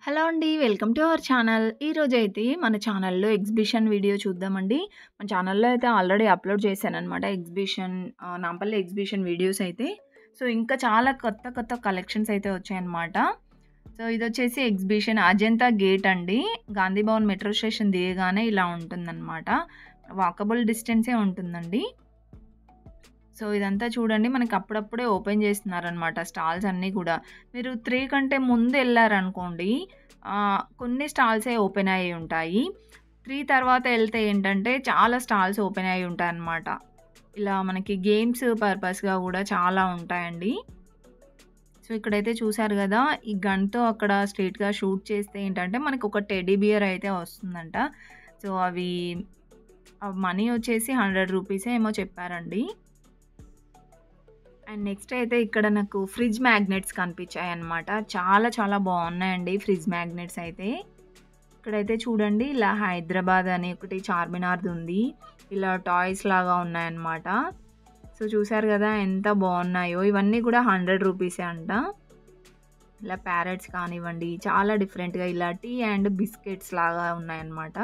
Hello అండి. Welcome to our channel. ఈరోజైతే మన ఛానల్‌లో ఎగ్జిబిషన్ వీడియో చూద్దామండి. మన ఛానల్‌లో అయితే ఆల్రెడీ అప్‌లోడ్ చేశాననమాట. నాంపల్లి ఎగ్జిబిషన్ వీడియోస్ అయితే. సో, ఇంకా చాలా కొత్త కొత్త కలెక్షన్స్ అయితే వచ్చాయన్నమాట. సో, ఇదొచ్చేసి ఎగ్జిబిషన్ అజంతా గేట్ అండి. గాంధీ భవన్ మెట్రో స్టేషన్ దిగగానే ఇలా ఉంటుందన్నమాట. వాకబుల్ డిస్టెన్సే ఉంటుందండి. సో, ఇదంతా చూడండి మనకి అప్పుడప్పుడే ఓపెన్ చేస్తున్నారనమాట స్టాల్స్ అన్నీ కూడా. మీరు 3 కంటే ముందు ఎళ్లారనుకోండి కొన్ని స్టాల్సే ఓపెన్ అయ్యి ఉంటాయి. 3 తర్వాత ఎళ్తే ఏంటంటే చాలా స్టాల్స్ ఓపెన్ అయ్యి ఉంటాయన్నమాట. ఇలా మనకి గేమ్స్ పర్పస్‌గా కూడా చాలా ఉంటాయండి. సో, ఇక్కడైతే చూసారు గదా! ఈ గన్‌తో అక్కడ స్ట్రెయిట్‌గా షూట్ చేస్తే ఏంటంటే మనకు ఒక టెడ్డీ బియర్ అయితే వస్తుందంట. సో, మనీ వచ్చేసి ₹100 ఏమో చెప్పారండి. అండ్ నెక్స్ట్ అయితే ఇక్కడ నాకు ఫ్రిడ్జ్ మ్యాగ్నెట్స్ కనిపించాయన్నమాట. చాలా చాలా బాగున్నాయండి ఫ్రిడ్జ్ మ్యాగ్నెట్స్ అయితే. ఇక్కడైతే చూడండి ఇలా హైదరాబాద్ అని ఒకటి చార్మినార్‌ది ఉంది. ఇలా టాయ్స్ లాగా ఉన్నాయన్నమాట. సో, చూసారు కదా ఎంత బాగున్నాయో. ఇవన్నీ కూడా ₹100 అంట. ఇలా ప్యారెట్స్ కానివ్వండి చాలా డిఫరెంట్‌గా ఇలా టీ అండ్ బిస్కెట్స్ లాగా ఉన్నాయన్నమాట.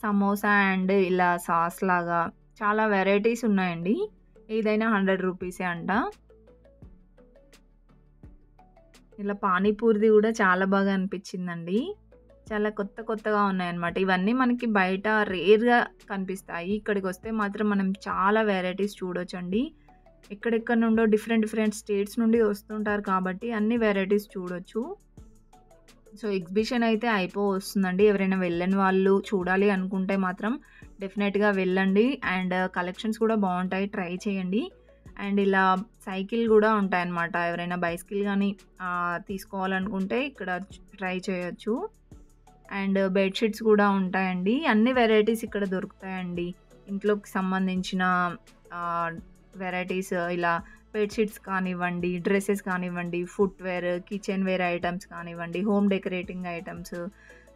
సమోసా అండ్ ఇలా సాస్ లాగా చాలా వెరైటీస్ ఉన్నాయండి. ఏదైనా ₹100 అంట. ఇలా పానీపూరిది కూడా చాలా బాగా అనిపించిందండి. చాలా కొత్త కొత్తగా ఉన్నాయన్నమాట. ఇవన్నీ మనకి బయట రేర్‌గా కనిపిస్తాయి. ఇక్కడికొస్తే మాత్రం మనం చాలా వెరైటీస్ చూడొచ్చండి. ఎక్కడెక్కడి నుండో డిఫరెంట్ డిఫరెంట్ స్టేట్స్ నుండి వస్తుంటారు కాబట్టి అన్ని వెరైటీస్ చూడొచ్చు. సో, ఎగ్జిబిషన్ అయితే వస్తుందండి. ఎవరైనా వెళ్ళని వాళ్ళు చూడాలి అనుకుంటే మాత్రం డెఫినెట్‌గా వెళ్ళండి. అండ్ కలెక్షన్స్ కూడా బాగుంటాయి. ట్రై చేయండి. అండ్ ఇలా సైకిల్ కూడా ఉంటాయన్నమాట. ఎవరైనా బైసికిల్ గానీ తీసుకోవాలనుకుంటే ఇక్కడ ట్రై చేయొచ్చు. అండ్ బెడ్‌షీట్స్ కూడా ఉంటాయండి. అన్ని వెరైటీస్ ఇక్కడ దొరుకుతాయండి. ఇంట్లోకి సంబంధించిన వెరైటీస్ ఇలా బెడ్‌షీట్స్ కానివ్వండి, డ్రెసెస్ కానివ్వండి, ఫుట్‌వేర్, కిచెన్ వేర్ ఐటెమ్స్ కానివ్వండి, హోమ్ డెకరేటింగ్ ఐటెమ్స్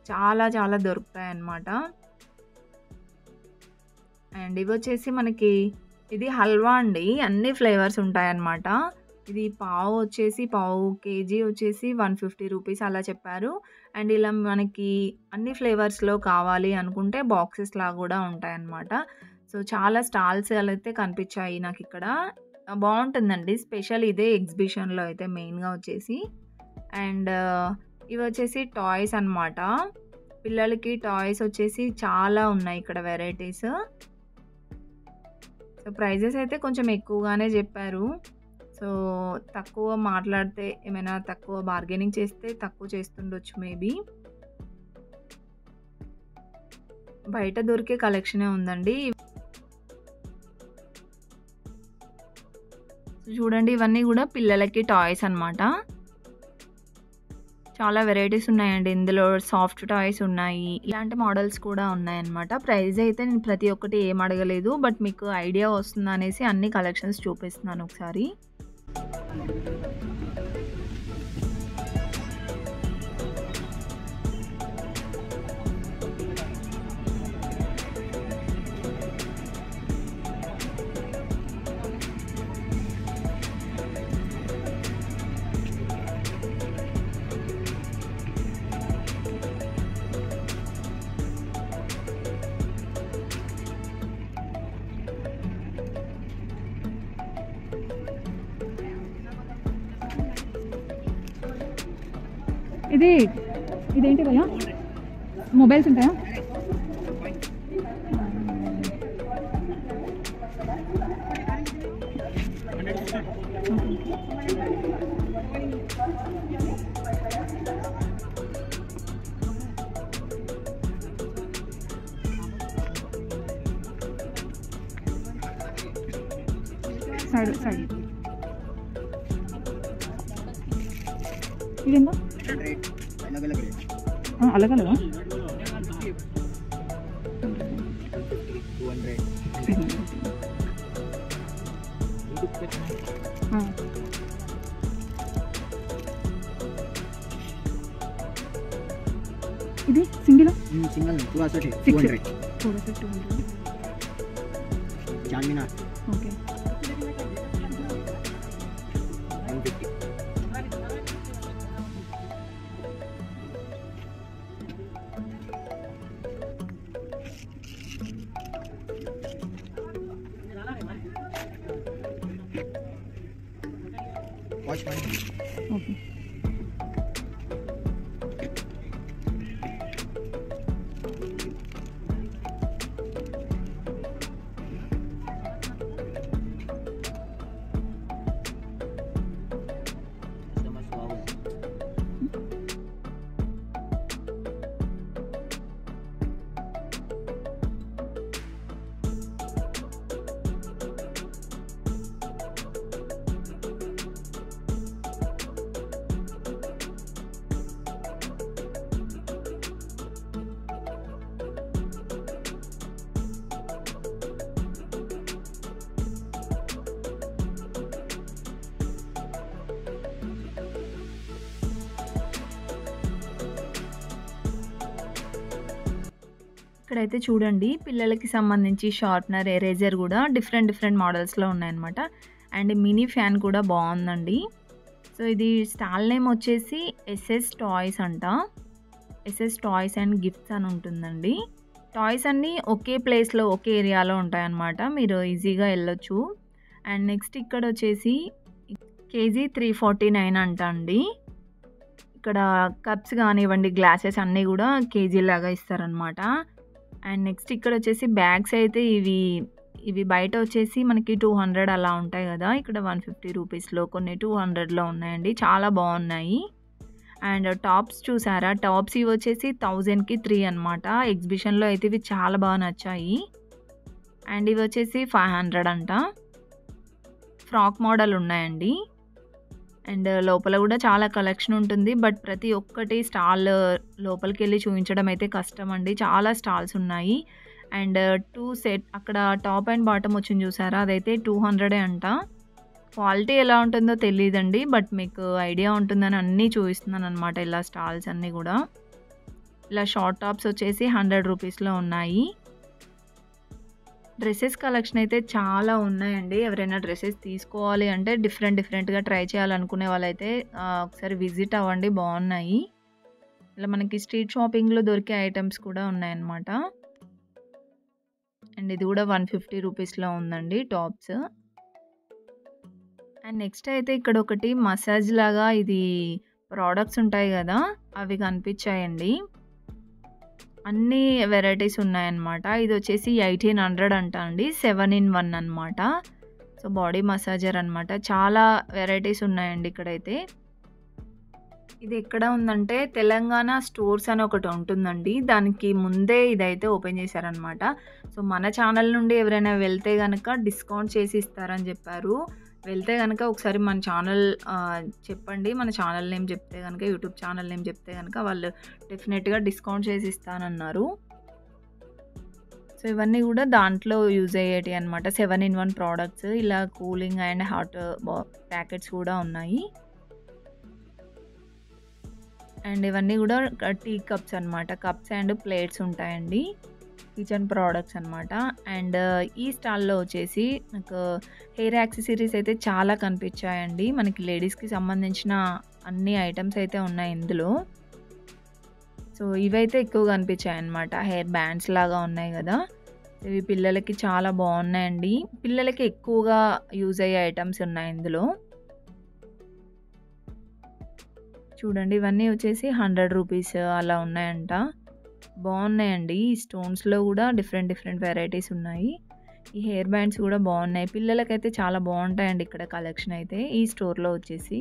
చాలా చాలా దొరుకుతాయన్నమాట. అండ్ ఇవొచ్చేసి మనకి ఇది హల్వా అండి. అన్ని ఫ్లేవర్స్ ఉంటాయన్నమాట. ఇది పావు కేజీ వచ్చేసి ₹150 అలా చెప్పారు. అండ్ ఇలా మనకి అన్ని ఫ్లేవర్స్‌లో కావాలి అనుకుంటే బాక్సెస్‌లా కూడా ఉంటాయన్నమాట. సో, చాలా స్టాల్స్ అయితే కనిపించాయి నాకిక్కడ. బాగుంటుందండి. స్పెషల్ ఇదే ఎగ్జిబిషన్‌లో అయితే మెయిన్‌గా వచ్చేసి. అండ్ ఇవొచ్చేసి టాయ్స్ అన్నమాట. పిల్లలకి టాయ్స్ వచ్చేసి చాలా ఉన్నాయి ఇక్కడ వెరైటీస్. సో, ప్రైజెస్ అయితే కొంచెం ఎక్కువగానే చెప్పారు. సో, తక్కువ మాట్లాడితే ఏమైనా తక్కువ బార్గెనింగ్ చేస్తే తక్కువ చేస్తుండొచ్చు మేబీ. బయట దొరికే కలెక్షనే ఉందండి. చూడండి ఇవన్నీ కూడా పిల్లలకి టాయ్స్ అన్నమాట. చాలా వెరైటీస్ ఉన్నాయండి. ఇందులో సాఫ్ట్ టాయ్స్ ఉన్నాయి. ఇలాంటి మోడల్స్ కూడా ఉన్నాయన్నమాట. ప్రైస్ అయితే నేను ప్రతి ఒక్కటి ఏం అడగలేదు. బట్ మీకు ఐడియా వస్తుందనేసి అన్ని కలెక్షన్స్ చూపిస్తున్నాను ఒకసారి. ఇదేంటి భయ్యా? మొబైల్స్ ఉంటాయా? సైడ్ ఇదేందా? अलग अलग ఇది సింగిల్ पूरा सेट 200 चार्मिनार ओके ఓకే. ఇక్కడైతే చూడండి పిల్లలకి సంబంధించి షార్ప్‌నర్, ఎరేజర్ గూడా డిఫరెంట్ మోడల్స్‌లో ఉన్నాయన్నమాట. అండ్ మినీ ఫ్యాన్ కూడా బావుందండి. సో, ఇది స్టాల్ నేమ్ వచ్చేసి ఎస్ఎస్ టాయ్స్ అంట. ఎస్ఎస్ టాయ్స్ అండ్ గిఫ్ట్స్ అని ఉంటుందండి. టాయ్స్ అన్నీ ఒకే ప్లేస్‌లో, ఒకే ఏరియాలో ఉంటాయన్నమాట. మీరు ఈజీగా ఎళ్ళొచ్చు. అండ్ నెక్స్ట్ ఇక్కడొచ్చేసి కేజీ 349 అంట అండి. ఇక్కడ కప్స్ గానివ్వండి, గ్లాసెస్ అన్నీ గూడా కేజీలాగా ఇస్తారనమాట. అండ్ నెక్స్ట్ ఇక్కడొచ్చేసి బ్యాగ్స్ అయితే ఇవి బయట వచ్చేసి మనకి 200 అలా ఉంటాయి గదా! ఇక్కడ 150 రూపీస్‌లో కొన్ని 200లో ఉన్నాయండి. చాలా బావున్నాయి. అండ్ టాప్స్ చూసారా? టాప్స్ ఇవొచ్చేసి 1000కి 3 అనమాట. ఎగ్జిబిషన్‌లో అయితే ఇవి చాలా బాగా నచ్చాయి. అండ్ ఇవొచ్చేసి 500 అంట. ఫ్రాక్ మోడల్ ఉన్నాయండి. అండ్ లోపల గూడా చాలా కలెక్షన్ ఉంటుంది. బట్ ప్రతి ఒక్కటి స్టాల్ లోపలికెళ్ళి చూయించడం అయితే కష్టమండి. చాలా స్టాల్స్ ఉన్నాయి. అండ్ 2 సెట్ అక్కడ టాప్ అండ్ బాటమ్ వచ్చింది చూసారా? అదైతే 200 అంట. క్వాలిటీ ఎలా ఉంటుందో తెలీదండి. బట్ మీకు ఐడియా ఉంటుందని అన్నీ చూపిస్తున్నాననమాట ఇలా స్టాల్స్ అన్నీ గూడా. ఇలా షార్ట్ టాప్స్ వచ్చేసి 100 రూపీస్‌లో ఉన్నాయి. డ్రెసెస్ కలెక్షన్ అయితే చాలా ఉన్నాయండి. ఎవరైనా డ్రెసెస్ తీసుకోవాలి అంటే డిఫరెంట్‌గా ట్రై చేయాలనుకునే వాళ్ళైతే ఒకసారి విజిట్ అవ్వండి బావున్నాయి. ఇలా మనకి స్ట్రీట్ షాపింగ్‌లో దొరికే ఐటెమ్స్ కూడా ఉన్నాయన్నమాట. అండ్ ఇది కూడా 150 రూపీస్‌లో ఉందండి టాప్స్. అండ్ నెక్స్ట్ అయితే ఇక్కడ ఒకటి మసాజ్ లాగా ఇది ప్రొడక్ట్స్ ఉంటాయి గదా! అవి కనిపించాయండి. అన్ని వెరైటీస్ ఉన్నాయన్నమాట. ఇదొచ్చేసి 1800 అంట అండి. 7 in 1 అనమాట. సో, బాడీ మసాజర్ అనమాట. చాలా వెరైటీస్ ఉన్నాయండి ఇక్కడైతే. ఇది ఎక్కడ ఉందంటే తెలంగాణ స్టోర్స్ అని ఒకటి ఉంటుందండి. దానికి ముందే ఇదైతే ఓపెన్ చేశారనమాట. సో, మన ఛానల్ నుండి ఎవరైనా వెళ్తే గనక డిస్కౌంట్ చేసి ఇస్తారని చెప్పారు. వెళ్తే గనక ఒకసారి మన ఛానల్ చెప్పండి. మన ఛానల్ నేమ్ చెప్తే గనక యూట్యూబ్ ఛానల్ నేమ్ చెప్తే గనక వాళ్ళు డెఫినెట్‌గా డిస్కౌంట్ చేసి ఇస్తానన్నారు. సో, ఇవన్నీ కూడా దాంట్లో యూజ్ అయ్యేటివి అనమాట. 7 in 1 ప్రొడక్ట్స్. ఇలా కూలింగ్ అండ్ హాట్ ప్యాకెట్స్ కూడా ఉన్నాయి. అండ్ ఇవన్నీ కూడా టీ కప్స్ అనమాట. కప్స్ అండ్ ప్లేట్స్ ఉంటాయండి. కిచెన్ ప్రొడక్ట్స్ అనమాట. అండ్ ఈ స్టాల్‌లో వచ్చేసి నాకు హెయిర్ యాక్సెసరీస్ అయితే చాలా కనిపించాయండి. మనకి లేడీస్‌కి సంబంధించిన అన్ని ఐటెమ్స్ అయితే ఉన్నాయి ఇందులో. సో, ఇవైతే ఎక్కువ కనిపించాయన్నమాట. హెయిర్ బ్యాండ్స్ లాగా ఉన్నాయి గదా! ఇవి పిల్లలకి చాలా బావున్నాయండి. పిల్లలకి ఎక్కువగా యూజ్ అయ్యే ఐటెమ్స్ ఉన్నాయి ఇందులో. చూడండి ఇవన్నీ వచ్చేసి 100 రూపీస్ అలా ఉన్నాయంట. బావున్నాయండి. ఈ స్టోన్స్‌లో కూడా డిఫరెంట్ వెరైటీస్ ఉన్నాయి. ఈ హెయిర్ బ్యాండ్స్ కూడా బావున్నాయి. పిల్లలకైతే చాలా బావుంటాయండి ఇక్కడ కలెక్షన్ అయితే ఈ స్టోర్‌లో వచ్చేసి.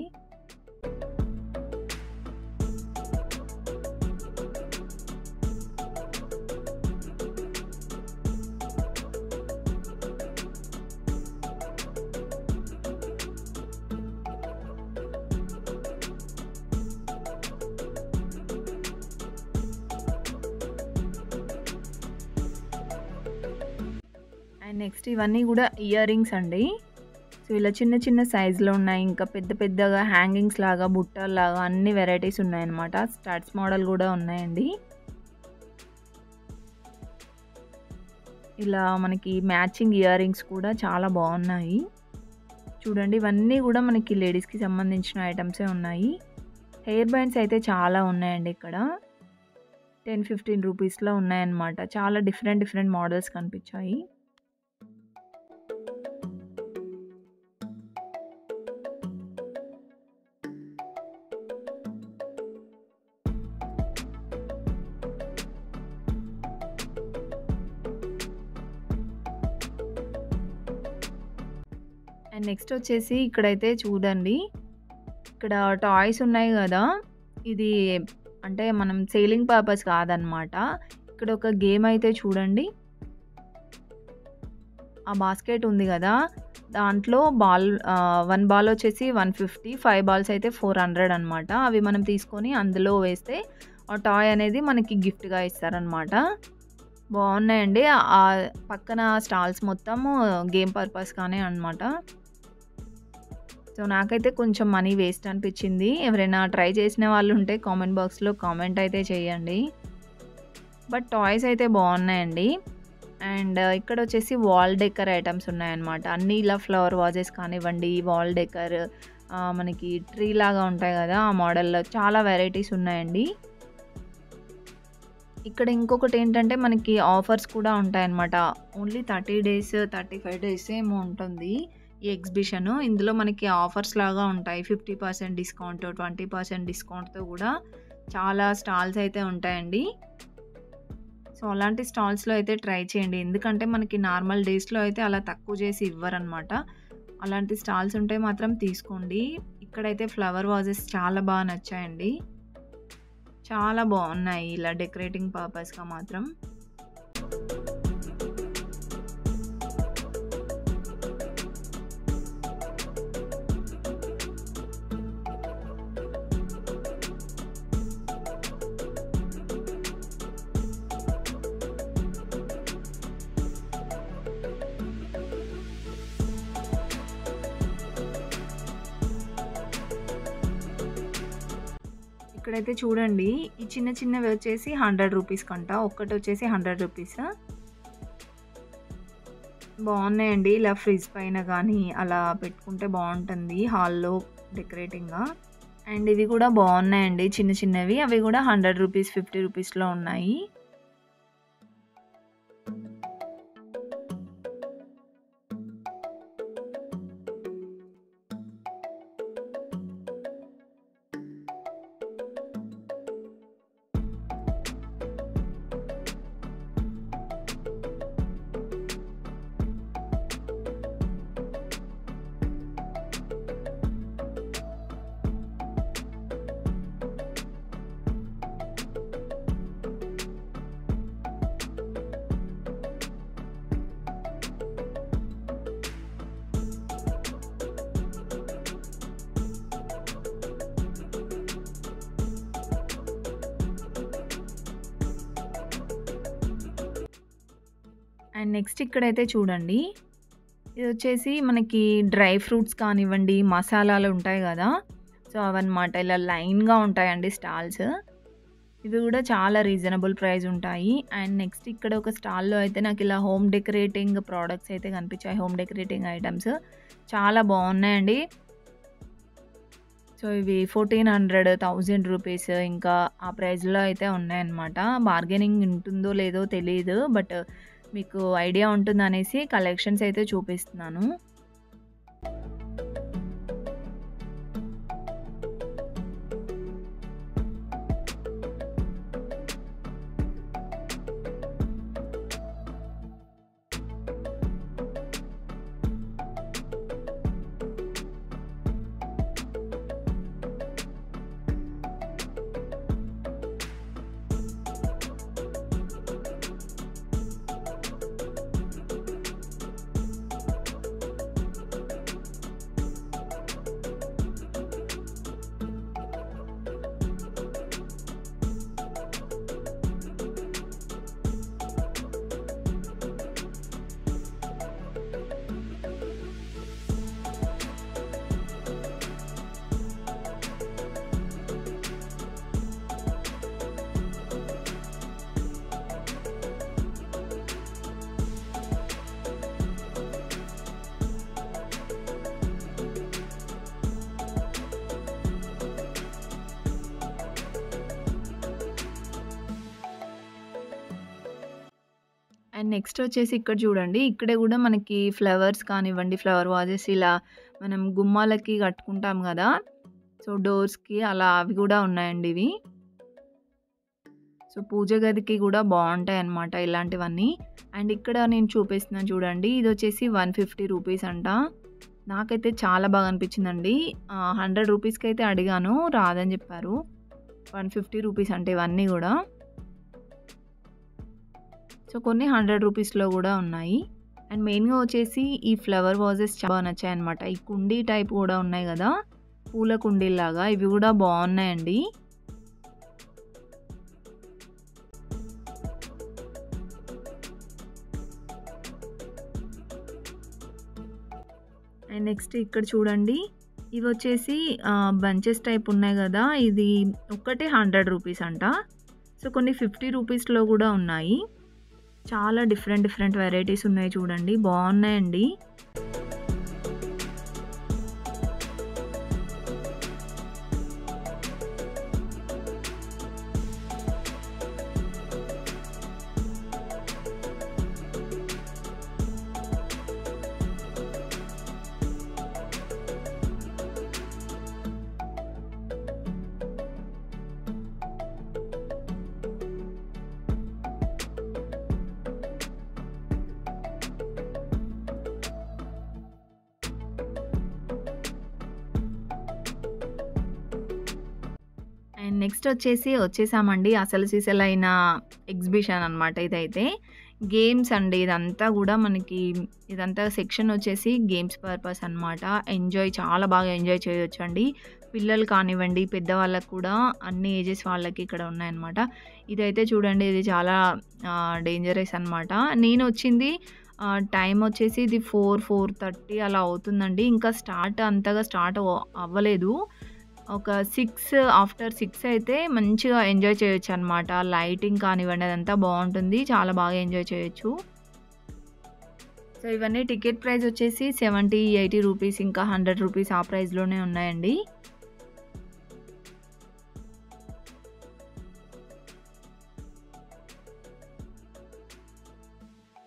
అండ్ నెక్స్ట్ ఇవన్నీ కూడా ఇయర్ రింగ్స్ అండి. సో, ఇలా చిన్న సైజులో ఉన్నాయి. ఇంకా పెద్దగా హ్యాంగింగ్స్ లాగా, బుట్టల్లాగా అన్ని వెరైటీస్ ఉన్నాయన్నమాట. స్టడ్స్ మోడల్ కూడా ఉన్నాయండి. ఇలా మనకి మ్యాచింగ్ ఇయర్ రింగ్స్ కూడా చాలా బాగున్నాయి. చూడండి ఇవన్నీ కూడా మనకి లేడీస్‌కి సంబంధించిన ఐటమ్సే ఉన్నాయి. హెయిర్ బ్యాండ్స్ అయితే చాలా ఉన్నాయండి ఇక్కడ. 10, 15 రూపీస్‌లో ఉన్నాయన్నమాట. చాలా డిఫరెంట్ మోడల్స్ కనిపించాయి. అండ్ నెక్స్ట్ వచ్చేసి ఇక్కడైతే చూడండి. ఇక్కడ టాయ్స్ ఉన్నాయి గదా! ఇది అంటే మనం సేలింగ్ పర్పస్ కాదనమాట. ఇక్కడ ఒక గేమ్ అయితే చూడండి. ఆ బాస్కెట్ ఉంది గదా! దాంట్లో 1 బాల్ వచ్చేసి 150, 5 బాల్స్ అయితే 400 అనమాట. అవి మనం తీసుకొని అందులో వేస్తే ఆ టాయ్ అనేది మనకి గిఫ్ట్‌గా ఇస్తారనమాట. బావున్నాయండి. పక్కన స్టాల్స్ మొత్తము గేమ్ పర్పస్‌గానే అనమాట. సో, నాకైతే కొంచెం మనీ వేస్ట్ అనిపిచ్చింది. ఎవరైనా ట్రై చేసిన వాళ్ళుంటే కామెంట్ బాక్స్‌లో కామెంట్ అయితే చేయండి. బట్ టాయ్స్ అయితే బావున్నాయండి. అండ్ ఇక్కడొచ్చేసి వాల్ డెకర్ ఐటెమ్స్ ఉన్నాయన్నమాట. అన్నీ ఇలా ఫ్లవర్ వాజెస్ కానివ్వండి, వాల్ డెకర్ మనకి ట్రీ లాగా ఉంటాయి గదా! ఆ మోడల్‌లో చాలా వెరైటీస్ ఉన్నాయండి. ఇక్కడ ఇంకొకటేంటంటే మనకి ఆఫర్స్ కూడా ఉంటాయన్నమాట. ఓన్లీ 30 డేస్, 35 డేస్ ఏమో ఉంటుంది ఈ ఎగ్జిబిషను. ఇందులో మనకి ఆఫర్స్ లాగా ఉంటాయి. 50% డిస్కౌంట్, 20% డిస్కౌంట్‌తో గూడా చాలా స్టాల్స్ అయితే ఉంటాయండి. సో, అలాంటి స్టాల్స్‌లో అయితే ట్రై చేయండి. ఎందుకంటే మనకి నార్మల్ డేస్‌లో అయితే అలా తక్కువ చేసి ఇవ్వరనమాట. అలాంటి స్టాల్స్ ఉంటే మాత్రం తీసుకోండి. ఇక్కడైతే ఫ్లవర్ వాజెస్ చాలా బాగా నచ్చాయండి. చాలా బావున్నాయి ఇలా డెకరేటింగ్ పర్పస్‌గా మాత్రం. ఇక్కడైతే చూడండి. ఈ చిన్న చిన్నవి వచ్చేసి 100 రూపీస్ కంట. ఒక్కటొచ్చేసి 100 రూపీస్. బావున్నాయండి. ఇలా ఫ్రిడ్జ్ పైన గానీ అలా పెట్టుకుంటే బావుంటుంది హాల్‌లో డెకరేటింగ్‌గా. అండ్ ఇవి కూడా బావున్నాయండి చిన్న చిన్నవి. అవి కూడా 100 రూపీస్, 50 రూపీస్‌లో ఉన్నాయి. అండ్ నెక్స్ట్ ఇక్కడైతే చూడండి. ఇదొచ్చేసి మనకి డ్రై ఫ్రూట్స్ కానివ్వండి, మసాలాలు ఉంటాయి గదా! సో, అవన్నమాట. ఇలా లైన్‌గా ఉంటాయండి స్టాల్స్. ఇవి గూడా చాలా రీజనబుల్ ప్రైస్ ఉంటాయి. అండ్ నెక్స్ట్ ఇక్కడ ఒక స్టాల్‌లో అయితే నాకిలా హోమ్ డెకరేటింగ్ ప్రొడక్ట్స్ అయితే కనిపించాయి. హోమ్ డెకరేటింగ్ ఐటెమ్స్ చాలా బావున్నాయండి. సో, ఇవి 1400, 1000 రూపీస్ ఇంకా ఆ ప్రైస్‌లో అయితే ఉన్నాయన్నమాట. బార్గెనింగ్ ఉంటుందో లేదో తెలీదు. బట్ మీకు ఐడియా ఉంటుందనేసి కలెక్షన్స్ అయితే చూపిస్తున్నాను. అండ్ నెక్స్ట్ వచ్చేసి ఇక్కడ చూడండి. ఇక్కడ గూడా మనకి ఫ్లవర్స్ కానివ్వండి, ఫ్లవర్ వాజెస్ ఇలా మనం గుమ్మాలకి కట్టుకుంటాం గదా! సో, డోర్స్‌కి అలా అవి గూడా ఉన్నాయండి ఇవి. సో, పూజ గదికి గూడా బావుంటాయన్నమాట ఇలాంటివన్నీ. అండ్ ఇక్కడ నేను చూపిస్తున్నాను చూడండి. ఇదొచ్చేసి 150 రూపీస్ అంట. నాకైతే చాలా బాగా అనిపించిందండి. 100 రూపీస్‌కైతే అడిగాను, రాదని చెప్పారు. 150 రూపీస్ అంటే ఇవన్నీ గూడా. సో, కొన్ని 100 రూపీస్‌లో గూడా ఉన్నాయి. అండ్ మెయిన్‌గా వచ్చేసి ఈ ఫ్లవర్ వాజెస్ చాలా నచ్చాయన్నమాట. ఈ కుండీ టైప్ గూడా ఉన్నాయి గదా! పూల కుండీల్లాగా ఇవి గూడా బావున్నాయండి. అండ్ నెక్స్ట్ ఇక్కడ చూడండి. ఇవొచ్చేసి బంచెస్ టైప్ ఉన్నాయి గదా! ఇది ఒక్కటే 100 రూపీస్ అంట. సో, కొన్ని 50 రూపీస్‌లో గూడా ఉన్నాయి. చాలా డిఫరెంట్ వెరైటీస్ ఉన్నాయి చూడండి. బావున్నాయండి. అండ్ నెక్స్ట్ వచ్చేసామండి. అసలు సిసలైన ఎగ్జిబిషన్ అనమాట ఇదైతే. గేమ్స్ అండి ఇదంతా గూడా మనకి. ఇదంతా సెక్షన్ వచ్చేసి గేమ్స్ పర్పస్ అనమాట. చాలా బాగా ఎంజాయ్ చేయొచ్చండి. పిల్లలు కానివ్వండి, పెద్దవాళ్ళకి కూడా అన్ని ఏజెస్ వాళ్ళకి ఇక్కడ ఉన్నాయన్నమాట. ఇదైతే చూడండి, ఇది చాలా డేంజరస్ అనమాట. నేనొచ్చింది టైం వచ్చేసి ఇది 4:30 అలా అవుతుందండి. ఇంకా అంతగా స్టార్ట్ అవ్వలేదు. ఒక ఆఫ్టర్ 6 అయితే మంచిగా ఎంజాయ్ చేయొచ్చనమాట. లైటింగ్ కానివ్వండి అదంతా బావుంటుంది. చాలా బాగా ఎంజాయ్ చేయొచ్చు. సో, ఇవన్నీ టికెట్ ప్రైస్ వచ్చేసి 70, 80 రూపీస్ ఇంకా 100 రూపీస్ ఆ ప్రైస్‌లోనే ఉన్నాయండి.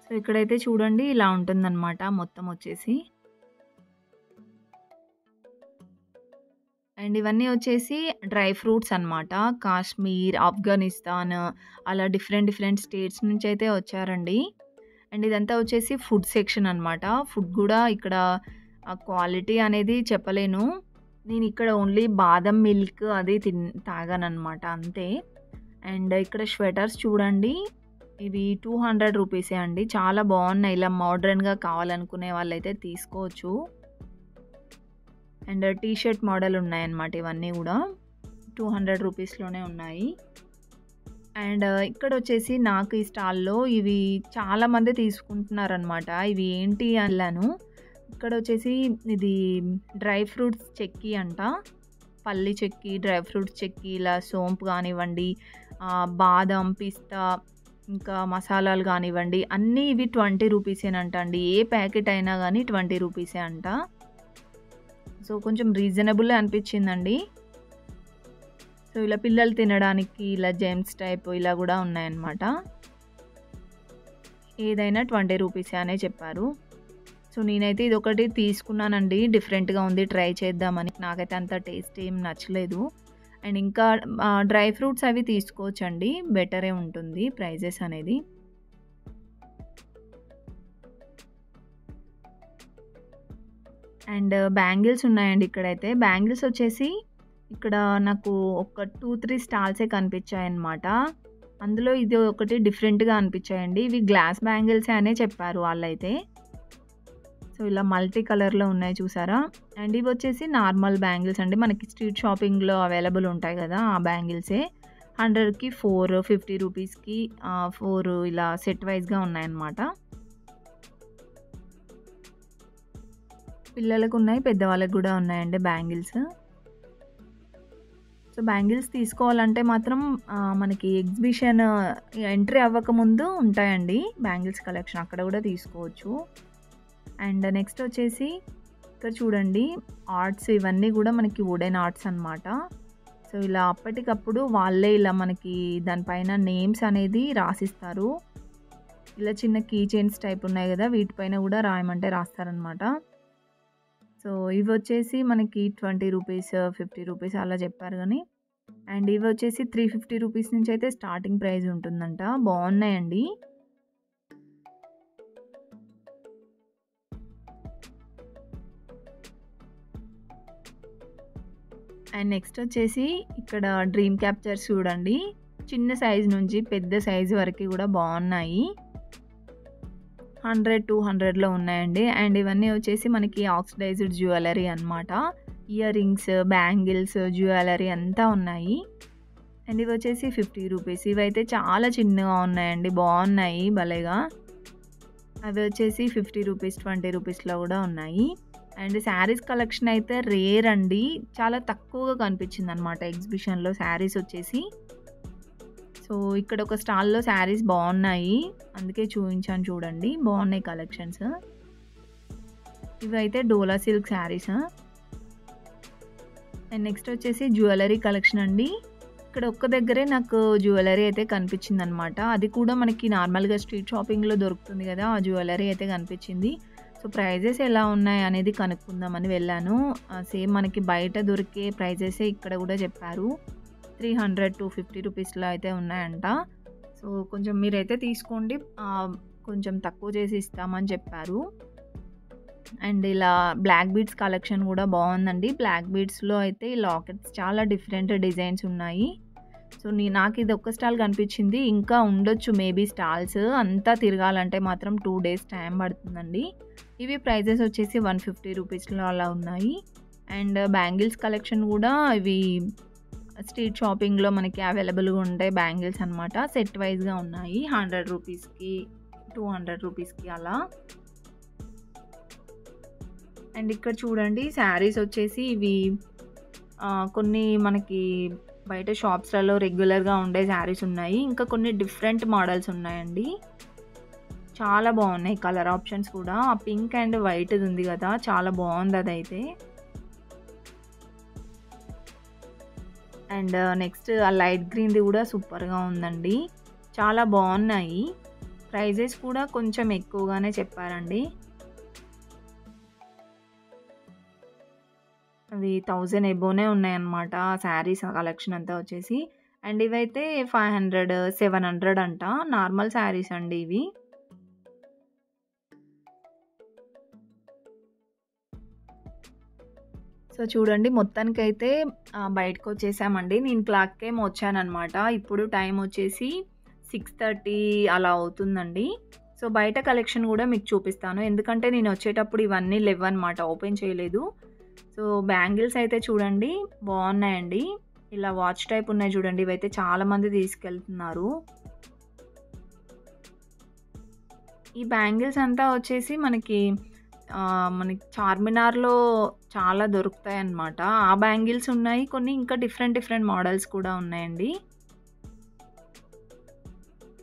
సో, ఇక్కడైతే చూడండి ఇలా ఉంటుందన్నమాట మొత్తం వచ్చేసి. అండ్ ఇవన్నీ వచ్చేసి డ్రై ఫ్రూట్స్ అనమాట. కాశ్మీర్, ఆఫ్ఘనిస్తాన్ అలా డిఫరెంట్ స్టేట్స్ నుంచయితే వచ్చారండి. అండ్ ఇదంతా వచ్చేసి ఫుడ్ సెక్షన్ అనమాట. ఫుడ్ గూడా ఇక్కడ క్వాలిటీ అనేది చెప్పలేను. నేనిక్కడ ఓన్లీ బాదం మిల్క్ అది తాగాననమాట అంతే. అండ్ ఇక్కడ స్వెటర్స్ చూడండి. ఇవి 200 రూపీసే అండి. చాలా బావున్నాయి. ఇలా మోడ్రన్‌గా కావాలనుకునే వాళ్ళైతే తీసుకోవచ్చు. అండ్ టీ షర్ట్ మోడల్ ఉన్నాయన్నమాట ఇవన్నీ గూడా. 200 రూపీస్‌లోనే ఉన్నాయి. అండ్ ఇక్కడొచ్చేసి నాకు ఈ స్టాల్‌లో ఇవి చాలామంది తీసుకుంటున్నారనమాట. ఇవి ఏంటి అన్నాను. ఇక్కడొచ్చేసి ఇది డ్రై ఫ్రూట్స్ చెక్కీ అంట. పల్లి చెక్కీ, డ్రై ఫ్రూట్స్ చెక్కీ, ఇలా సోంపు గానివ్వండి, బాదం, పిస్తా ఇంకా మసాలాలు గానివ్వండి, అన్నీ ఇవి 20 రూపీసేనంట అండి. ఏ ప్యాకెట్ అయినా గానీ 20 రూపీసే అంట. సో, కొంచెం రీజనబులే అనిపించిందండి. సో, ఇలా పిల్లలు తినడానికి ఇలా జెమ్స్ టైప్ ఇలా గూడా ఉన్నాయన్నమాట. ఏదైనా 20 రూపీసే అనే చెప్పారు. సో, నేనైతే ఇదొకటి తీసుకున్నానండి. డిఫరెంట్‌గా ఉంది, ట్రై చేద్దామని. నాకైతే అంత టేస్ట్ ఏం నచ్చలేదు. అండ్ ఇంకా డ్రై ఫ్రూట్స్ అవి తీసుకోవచ్చండి. బెటరే ఉంటుంది ప్రైజెస్ అనేది. అండ్ బ్యాంగిల్స్ ఉన్నాయండి ఇక్కడైతే. బ్యాంగిల్స్ వచ్చేసి ఇక్కడ నాకు ఒక 2, 3 స్టాల్సే కనిపించాయన్నమాట. అందులో ఇది ఒకటి డిఫరెంట్‌గా అనిపించాయండి. ఇవి గ్లాస్ బ్యాంగిల్సే అనే చెప్పారు వాళ్ళైతే. సో, ఇలా మల్టీ కలర్‌లో ఉన్నాయి చూసారా? అండ్ ఇవి వచ్చేసి నార్మల్ బ్యాంగిల్స్ అండి. మనకి స్ట్రీట్ షాపింగ్‌లో అవైలబుల్ ఉంటాయి కదా! ఆ బ్యాంగిల్సే. 100కి 4, 50 రూపీస్‌కి 4 ఇలా సెట్ వైస్‌గా ఉన్నాయన్నమాట. పిల్లలకు ఉన్నాయి, పెద్దవాళ్ళకి కూడా ఉన్నాయండి బ్యాంగిల్స్. సో, బ్యాంగిల్స్ తీసుకోవాలంటే మాత్రం మనకి ఎగ్జిబిషన్ ఎంట్రీ అవ్వకముందు ఉంటాయండి బ్యాంగిల్స్ కలెక్షన్. అక్కడ కూడా తీసుకోవచ్చు. అండ్ నెక్స్ట్ వచ్చేసి ఇక్కడ చూడండి, ఆర్ట్స్ ఇవన్నీ కూడా మనకి వుడెన్ ఆర్ట్స్ అనమాట. సో, ఇలా అప్పటికప్పుడు వాళ్ళే ఇలా మనకి దానిపైన నేమ్స్ అనేది రాసిస్తారు. ఇలా చిన్న కీ చైన్స్ టైప్ ఉన్నాయి కదా! వీటిపైన కూడా రాయమంటే రాస్తారనమాట. సో, ఇవి వచ్చేసి మనకి 20 రూపీస్, 50 రూపీస్ అలా చెప్పారు గానీ. అండ్ ఇవి వచ్చేసి 350 రూపీస్ నుంచి అయితే స్టార్టింగ్ ప్రైస్ ఉంటుందంట. బాగున్నాయండి. అండ్ నెక్స్ట్ వచ్చేసి ఇక్కడ డ్రీమ్ క్యాప్చర్స్ చూడండి. చిన్న సైజ్ నుంచి పెద్ద సైజు వరకు కూడా బాగున్నాయి. 100, 200లో ఉన్నాయండి. అండ్ ఇవన్నీ వచ్చేసి మనకి ఆక్సిడైజ్డ్ జ్యువెలరీ అనమాట. ఇయర్ రింగ్స్, బ్యాంగిల్స్, జ్యువెలరీ అంతా ఉన్నాయి. అండ్ ఇవి వచ్చేసి 50 రూపీస్. ఇవైతే చాలా చిన్నగా ఉన్నాయండి, బాగున్నాయి భలేగా. అవి వచ్చేసి 50 రూపీస్, 20 రూపీస్లో కూడా ఉన్నాయి. అండ్ శారీస్ కలెక్షన్ అయితే రేర్ అండి, చాలా తక్కువగా కనిపించింది అనమాట ఎగ్జిబిషన్లో శారీస్ వచ్చేసి. సో ఇక్కడ ఒక స్టాల్లో శారీస్ బాగున్నాయి, అందుకే చూపించాను చూడండి, బాగున్నాయి కలెక్షన్స్. ఇవైతే డోలా సిల్క్ శారీస్. అండ్ నెక్స్ట్ వచ్చేసి జ్యువెలరీ కలెక్షన్ అండి. ఇక్కడ ఒక్క దగ్గరే నాకు జ్యువెలరీ అయితే కనిపించింది అనమాట. అది కూడా మనకి నార్మల్గా స్ట్రీట్ షాపింగ్లో దొరుకుతుంది కదా, ఆ జ్యువెలరీ అయితే కనిపించింది. సో ప్రైజెస్ ఎలా ఉన్నాయి అనేది కనుక్కుందామని వెళ్ళాను. సేమ్ మనకి బయట దొరికే ప్రైజెసే ఇక్కడ కూడా చెప్పారు. 300 to 50 రూపీస్లో అయితే ఉన్నాయంట. సో కొంచెం మీరైతే తీసుకోండి, కొంచెం తక్కువ చేసి ఇస్తామని చెప్పారు. అండ్ ఇలా బ్లాక్ బీడ్స్ కలెక్షన్ కూడా బాగుందండి. బ్లాక్ బీడ్స్లో అయితే ఈ లాకెట్స్ చాలా డిఫరెంట్ డిజైన్స్ ఉన్నాయి. సో నాకు ఇది ఒక్క స్టాల్ కనిపించింది, ఇంకా ఉండొచ్చు మేబీ స్టాల్స్. అంతా తిరగాలంటే మాత్రం 2 days టైం పడుతుందండి. ఇవి ప్రైజెస్ వచ్చేసి 150 రూపీస్లో అలా ఉన్నాయి. అండ్ బ్యాంగిల్స్ కలెక్షన్ కూడా ఇవి స్ట్రీట్ షాపింగ్లో మనకి అవైలబుల్గా ఉంటాయి బ్యాంగిల్స్ అనమాట. సెట్ వైజ్గా ఉన్నాయి, 100 రూపీస్కి, 200 రూపీస్కి అలా. అండ్ ఇక్కడ చూడండి శారీస్ వచ్చేసి ఇవి కొన్ని మనకి బయట షాప్స్లలో రెగ్యులర్గా ఉండే శారీస్ ఉన్నాయి. ఇంకా కొన్ని డిఫరెంట్ మోడల్స్ ఉన్నాయండి, చాలా బాగున్నాయి. కలర్ ఆప్షన్స్ కూడా ఆ పింక్ అండ్ వైట్ ఉంది కదా, చాలా బాగుంది అదైతే. అండ్ నెక్స్ట్ ఆ లైట్ గ్రీన్ది కూడా సూపర్గా ఉందండి, చాలా బాగున్నాయి. ప్రైజెస్ కూడా కొంచెం ఎక్కువగానే చెప్పారండి. అవి 1000 ఎబోనే ఉన్నాయన్నమాట శారీస్ కలెక్షన్ అంతా వచ్చేసి. అండ్ ఇవైతే 500, 700 అంట, నార్మల్ శారీస్ అండి ఇవి. సో చూడండి మొత్తానికైతే బయటకు వచ్చేసామండి. నేను క్లాక్కి ఏమో వచ్చానమాట. ఇప్పుడు టైం వచ్చేసి 6:30 అలా అవుతుందండి. సో బయట కలెక్షన్ కూడా మీకు చూపిస్తాను, ఎందుకంటే నేను వచ్చేటప్పుడు ఇవన్నీ లేవన్నమాట, ఓపెన్ చేయలేదు. సో బ్యాంగిల్స్ అయితే చూడండి బాగున్నాయండి, ఇలా వాచ్ టైప్ ఉన్నాయి చూడండి. ఇవైతే చాలామంది తీసుకెళ్తున్నారు. ఈ బ్యాంగిల్స్ అంతా వచ్చేసి మనకి చార్మినార్లో చాలా దొరుకుతాయి అన్నమాట. ఆ బ్యాంగిల్స్ ఉన్నాయి, కొన్ని ఇంకా డిఫరెంట్ మోడల్స్ కూడా ఉన్నాయండి.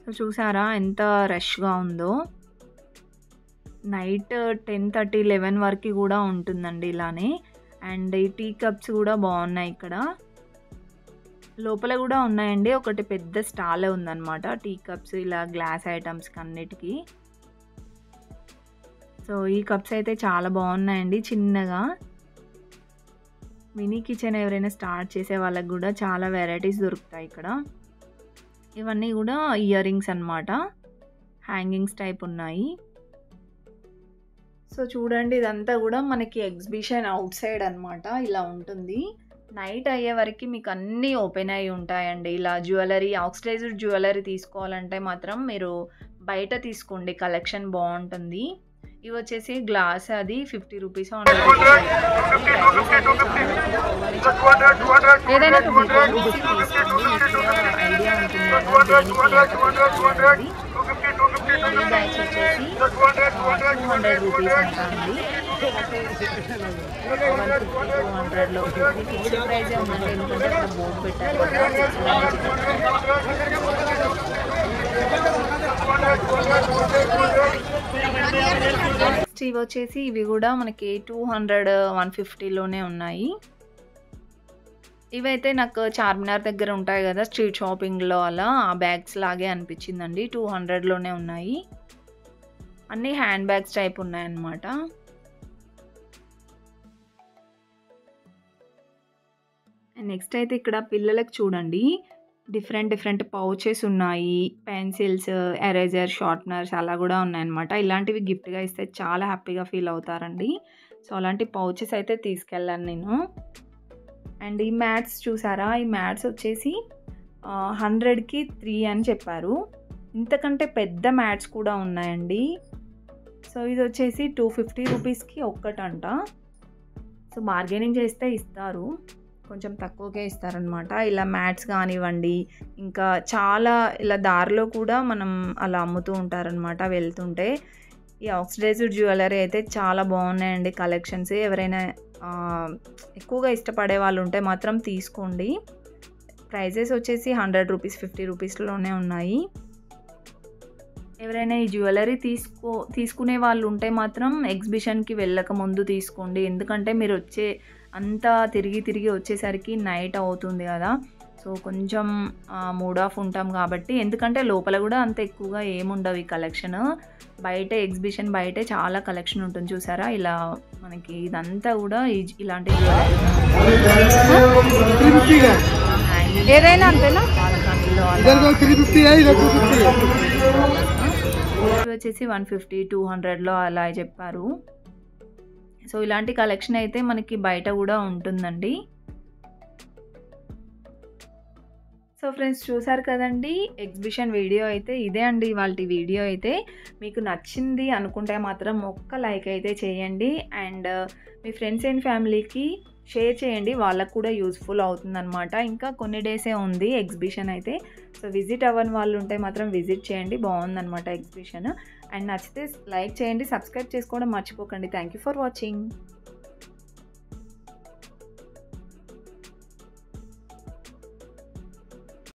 సో చూసారా ఎంత రష్గా ఉందో. నైట్ 10:30, 11 వరకు కూడా ఉంటుందండి ఇలానే. అండ్ ఈ టీ కప్స్ కూడా బాగున్నాయి ఇక్కడ. లోపల కూడా ఉన్నాయండి, ఒకటి పెద్ద స్టాలే ఉందన్నమాట టీ కప్స్, ఇలా గ్లాస్ ఐటమ్స్కి అన్నిటికీ. సో ఈ కప్స్ అయితే చాలా బాగున్నాయండి, చిన్నగా. మినీ కిచెన్ ఎవరైనా స్టార్ట్ చేసే వాళ్ళకి కూడా చాలా వెరైటీస్ దొరుకుతాయి ఇక్కడ. ఇవన్నీ కూడా ఇయర్ రింగ్స్ అనమాట, హ్యాంగింగ్స్ టైప్ ఉన్నాయి. సో చూడండి ఇదంతా కూడా మనకి ఎగ్జిబిషన్ అవుట్ సైడ్ అనమాట, ఇలా ఉంటుంది. నైట్ అయ్యే వరకు మీకు అన్నీ ఓపెన్ అయ్యి ఉంటాయండి. ఇలా జ్యువెలరీ, ఆక్సిడైజ్డ్ జ్యువెలరీ తీసుకోవాలంటే మాత్రం మీరు బయట తీసుకోండి, కలెక్షన్ బాగుంటుంది. ఇవి వచ్చేసి గ్లాస్ అది 50 రూపీస్, ఏదైనా ఐడియా ఉంటుంది ఈ బ్యాగ్స్ వచ్చేసి 200 రూపీస్ అండి. 150, 200లో ఫిక్స్డ్ ప్రైజే ఉందండి, ఎందుకంటే అక్కడ బోర్డు పెట్టారు నెక్స్ట్ ఇవి వచ్చేసి ఇవి కూడా మనకి 200, 150లోనే ఉన్నాయి. ఇవైతే నాకు చార్మినార్ దగ్గర ఉంటాయి కదా స్ట్రీట్ షాపింగ్లో, అలా ఆ బ్యాగ్స్ లాగే అనిపించిందండి. 200లోనే ఉన్నాయి, అన్నీ హ్యాండ్ బ్యాగ్స్ టైప్ ఉన్నాయన్నమాట. నెక్స్ట్ అయితే ఇక్కడ పిల్లలకు చూడండి డిఫరెంట్ పౌచెస్ ఉన్నాయి, పెన్సిల్స్, ఎరేజర్, షార్ప్నర్స్ అలా కూడా ఉన్నాయన్నమాట. ఇలాంటివి గిఫ్ట్గా ఇస్తే చాలా హ్యాపీగా ఫీల్ అవుతారండి. సో అలాంటి పౌచెస్ అయితే తీసుకెళ్ళాను నేను. అండ్ ఈ మ్యాట్స్ చూసారా, ఈ మ్యాట్స్ వచ్చేసి 100కి 3 అని చెప్పారు. ఇంతకంటే పెద్ద మ్యాట్స్ కూడా ఉన్నాయండి. సో ఇది వచ్చేసి 250 రూపీస్కి ఒక్కటంట. సో బార్గెనింగ్ చేస్తే ఇస్తారు, కొంచెం తక్కువకే ఇస్తారనమాట. ఇలా మ్యాట్స్ కానివ్వండి, ఇంకా చాలా ఇలా దారిలో కూడా మనం అలా అమ్ముతూ ఉంటారనమాట వెళ్తుంటే. ఈ ఆక్సిడైజ్డ్ జ్యువెలరీ అయితే చాలా బాగున్నాయండి కలెక్షన్స్. ఎవరైనా ఎక్కువగా ఇష్టపడే వాళ్ళు ఉంటే మాత్రం తీసుకోండి. ప్రైజెస్ వచ్చేసి 100 రూపీస్ 50 రూపీస్లోనే ఉన్నాయి. ఎవరైనా ఈ జ్యువెలరీ తీసుకునే వాళ్ళు ఉంటే మాత్రం ఎగ్జిబిషన్కి వెళ్ళక ముందు తీసుకోండి. ఎందుకంటే మీరు అంతా తిరిగి వచ్చేసరికి నైట్ అవుతుంది కదా. సో కొంచెం మూడ్ ఆఫ్ ఉంటాం కాబట్టి, ఎందుకంటే లోపల కూడా అంత ఎక్కువగా ఏముండవు ఈ కలెక్షన్. బయట ఎగ్జిబిషన్ బయటే చాలా కలెక్షన్ ఉంటుంది చూసారా. ఇలా మనకి ఇదంతా కూడా ఇలాంటి ఏదైనా అంతేనా? వచ్చేసి 150 200లో అలా చెప్పారు. సో ఇలాంటి కలెక్షన్ అయితే మనకి బయట కూడా ఉంటుందండి. సో ఫ్రెండ్స్ చూసారు కదండి, ఎగ్జిబిషన్ వీడియో అయితే ఇదే అండి. ఇవాళ వీడియో అయితే మీకు నచ్చింది అనుకుంటే మాత్రం ఒక్క లైక్ అయితే చేయండి. అండ్ మీ ఫ్రెండ్స్ అండ్ ఫ్యామిలీకి షేర్ చేయండి, వాళ్ళకు కూడా యూస్ఫుల్ అవుతుందన్నమాట. ఇంకా కొన్ని డేసే ఉంది ఎగ్జిబిషన్ అయితే. సో విజిట్ అవ్వని వాళ్ళు ఉంటే మాత్రం విజిట్ చేయండి, బాగుందన్నమాట ఎగ్జిబిషన్. అండ్ నచ్చితే లైక్ చేయండి, సబ్స్క్రైబ్ చేసుకోవడం మర్చిపోకండి. Thank you for watching.